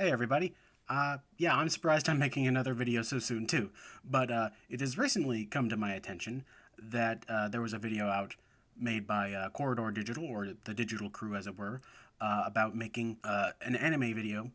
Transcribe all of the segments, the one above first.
Hey everybody. Yeah, I'm surprised I'm making another video so soon too, but it has recently come to my attention that there was a video out made by Corridor Digital, or the digital crew as it were, about making an anime video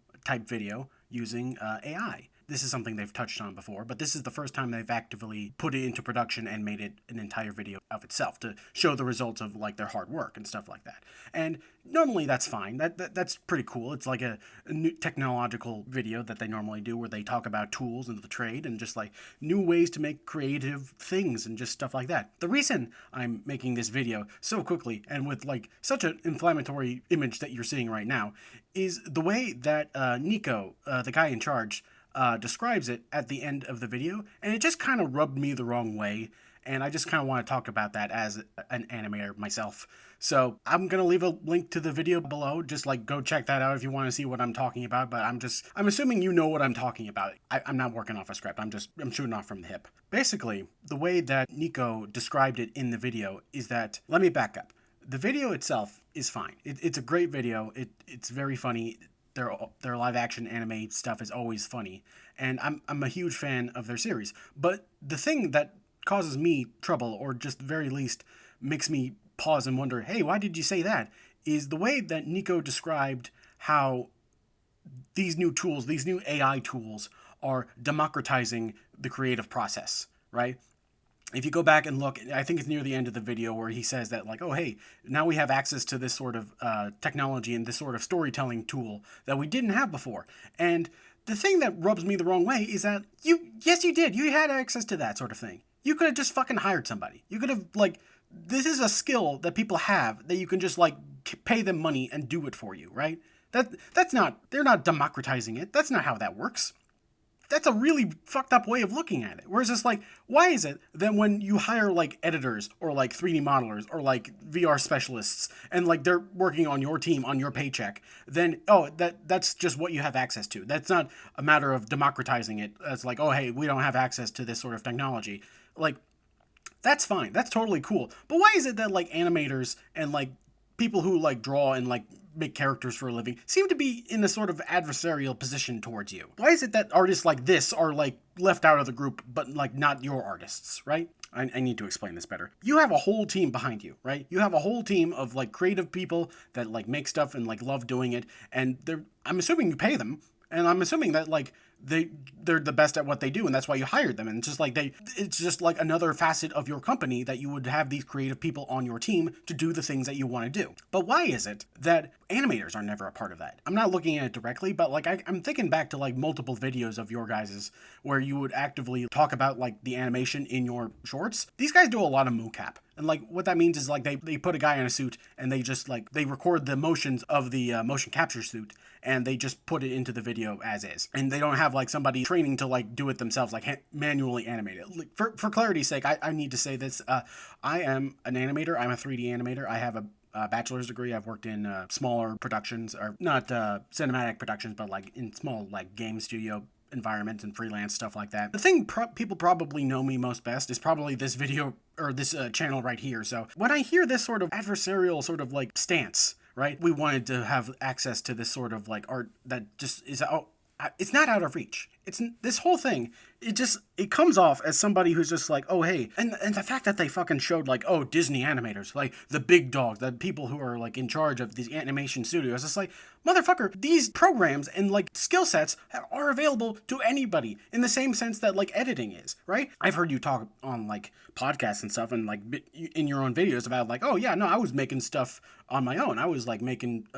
using AI. This is something they've touched on before, but this is the first time they've actively put it into production and made it an entire video of itself to show the results of like their hard work and stuff like that. And normally that's fine. That's pretty cool. It's like a new technological video that they normally do where they talk about tools and the trade and just like new ways to make creative things and just stuff like that. The reason I'm making this video so quickly and with like such an inflammatory image that you're seeing right now is the way that Nico, the guy in charge, describes it at the end of the video, and it just kind of rubbed me the wrong way, and I just kind of want to talk about that as an animator myself. So I'm going to leave a link to the video below, just like go check that out if you want to see what I'm talking about, but I'm assuming you know what I'm talking about. I'm not working off a script, I'm shooting off from the hip. Basically, the way that Nico described it in the video is that, let me back up. The video itself is fine. It's a great video, it's very funny. Their live action anime stuff is always funny, and I'm a huge fan of their series. But the thing that causes me trouble, or just very least makes me pause and wonder, hey, why did you say that, is the way that Nico described how these new tools, these new AI tools, are democratizing the creative process, right? If you go back and look, I think it's near the end of the video where he says that, like, oh, hey, now we have access to this sort of technology and this sort of storytelling tool that we didn't have before. And the thing that rubs me the wrong way is that yes, you did. You had access to that sort of thing. You could have just fucking hired somebody. You could have, like, this is a skill that people have that you can just, like, pay them money and do it for you, right? That's not, they're not democratizing it. That's not how that works. That's a really fucked up way of looking at it. Whereas it's like, why is it that when you hire like editors or like 3D modelers or like VR specialists and like they're working on your team on your paycheck, then that's just what you have access to. That's not a matter of democratizing it. It's like, oh hey, we don't have access to this sort of technology. Like, that's fine. That's totally cool. But why is it that like animators and like people who like draw and like make characters for a living seem to be in a sort of adversarial position towards you? Why is it that artists like this are like left out of the group, but like not your artists, right? I need to explain this better. You have a whole team behind you, right? You have a whole team of like creative people that like make stuff and like love doing it, and I'm assuming you pay them, and I'm assuming that like they're the best at what they do, and that's why you hired them. And it's just like it's just like another facet of your company that you would have these creative people on your team to do the things that you want to do. But why is it that animators are never a part of that? I'm not looking at it directly, but like I'm thinking back to like multiple videos of your guys's where you would actively talk about like the animation in your shorts. These guys do a lot of mocap. And like what that means is like they put a guy in a suit and they just like they record the motions of the motion capture suit and they just put it into the video as is. And they don't have like somebody training to like do it themselves, like manually animate it. Like, for clarity's sake, I need to say this. I am an animator. I'm a 3D animator. I have a bachelor's degree. I've worked in smaller productions, or not cinematic productions, but like in small like game studio environment and freelance stuff like that. The thing people probably know me most best is probably this video or this channel right here. So when I hear this sort of adversarial sort of like stance, right? We wanted to have access to this sort of like art that just is it's not out of reach. It's this whole thing. It comes off as somebody who's just like, oh hey, and the fact that they fucking showed like, oh, Disney animators, like the big dogs, the people who are like in charge of these animation studios. It's like, motherfucker, these programs and like skill sets are available to anybody in the same sense that like editing is, right? I've heard you talk on like podcasts and stuff and like in your own videos about like, oh yeah, no, I was making stuff on my own. I was like making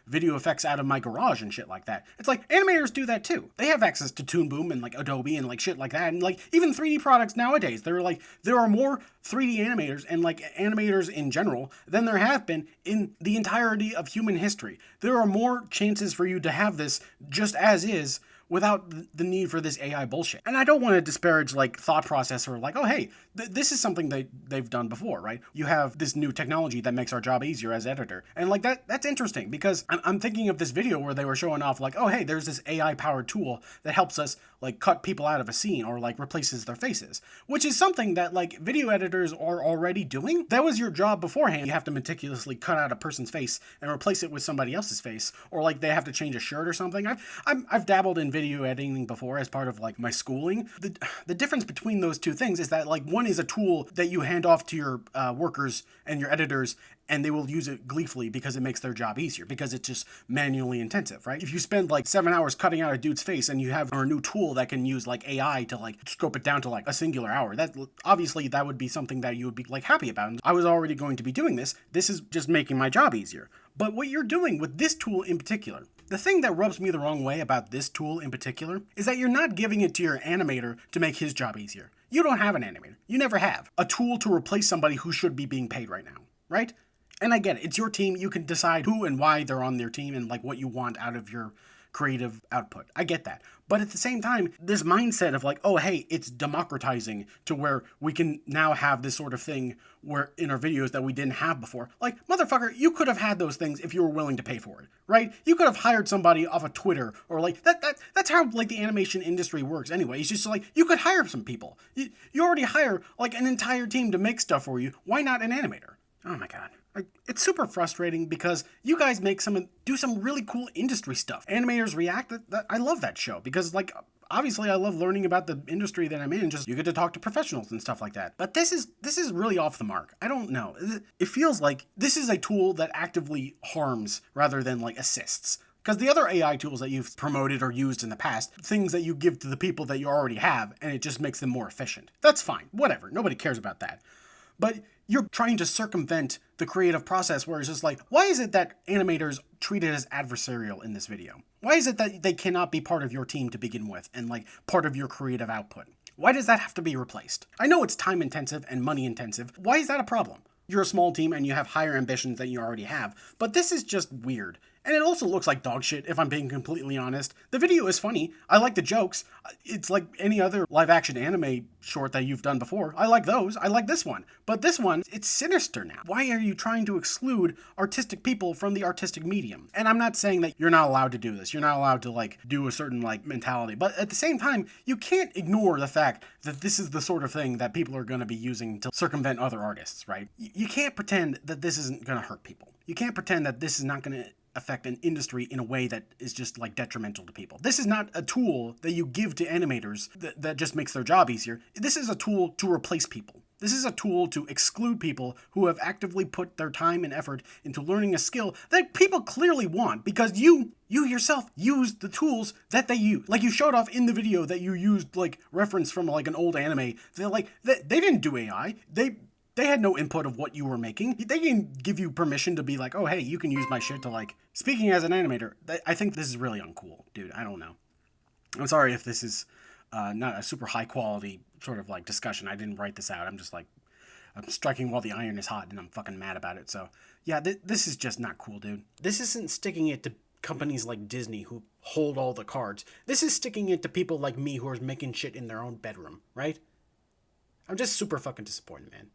video effects out of my garage and shit like that. It's like animators do that too. They have access to Toon Boom and like Adobe and like shit like that, and like even 3D products nowadays. There are more 3D animators and like animators in general than there have been in the entirety of human history. There are more chances for you to have this just as is without the need for this AI bullshit. And I don't want to disparage like thought process or like, oh hey, this is something they've done before, right? You have this new technology that makes our job easier as editor. And like that's interesting because I'm thinking of this video where they were showing off like, oh hey, there's this AI powered tool that helps us like cut people out of a scene or like replaces their faces, which is something that like video editors are already doing. That was your job beforehand. You have to meticulously cut out a person's face and replace it with somebody else's face, or like they have to change a shirt or something. I've dabbled in video editing before as part of like my schooling. The difference between those two things is that like one is a tool that you hand off to your workers and your editors, and they will use it gleefully because it makes their job easier, because it's just manually intensive, right? If you spend like 7 hours cutting out a dude's face and you have a new tool that can use like AI to like scope it down to like a singular hour, that obviously that would be something that you would be like happy about. And I was already going to be doing this. This is just making my job easier. But what you're doing with this tool in particular, the thing that rubs me the wrong way about this tool in particular is that you're not giving it to your animator to make his job easier. You don't have an animator. You never have. A tool to replace somebody who should be being paid right now, right? And I get it. It's your team. You can decide who and why they're on their team and like what you want out of your creative output. I get that. But at the same time, this mindset of like, oh, hey, it's democratizing to where we can now have this sort of thing where in our videos that we didn't have before. Like, motherfucker, you could have had those things if you were willing to pay for it, right? You could have hired somebody off of Twitter or like that's how like the animation industry works anyway. It's just like you could hire some people. You already hire like an entire team to make stuff for you. Why not an animator? Oh my God. It's super frustrating because you guys do some really cool industry stuff. Animators React, I love that show because like obviously I love learning about the industry that I'm in. Just you get to talk to professionals and stuff like that. But this is really off the mark. I don't know. It feels like this is a tool that actively harms rather than like assists. Because the other AI tools that you've promoted or used in the past, things that you give to the people that you already have, and it just makes them more efficient. That's fine. Whatever. Nobody cares about that. But you're trying to circumvent the creative process where it's just like, why is it that animators treated as adversarial in this video? Why is it that they cannot be part of your team to begin with and like part of your creative output? Why does that have to be replaced? I know it's time intensive and money intensive. Why is that a problem? You're a small team and you have higher ambitions than you already have, but this is just weird. And it also looks like dog shit, if I'm being completely honest. The video is funny. I like the jokes. It's like any other live-action anime short that you've done before. I like those. I like this one. But this one, it's sinister now. Why are you trying to exclude artistic people from the artistic medium? And I'm not saying that you're not allowed to do this. You're not allowed to, like, do a certain, like, mentality. But at the same time, you can't ignore the fact that this is the sort of thing that people are going to be using to circumvent other artists, right? You can't pretend that this isn't going to hurt people. You can't pretend that this is not going to affect an industry in a way that is just like detrimental to people. This is not a tool that you give to animators that just makes their job easier. This is a tool to replace people. This is a tool to exclude people who have actively put their time and effort into learning a skill that people clearly want because you yourself used the tools that they use. Like you showed off in the video that you used like reference from like an old anime. They didn't do AI. They had no input of what you were making. They didn't give you permission to be like, oh, hey, you can use my shit to like... Speaking as an animator, I think this is really uncool, dude. I don't know. I'm sorry if this is not a super high quality sort of like discussion. I didn't write this out. I'm just like, I'm striking while the iron is hot and I'm fucking mad about it. So yeah, this is just not cool, dude. This isn't sticking it to companies like Disney who hold all the cards. This is sticking it to people like me who are making shit in their own bedroom, right? I'm just super fucking disappointed, man.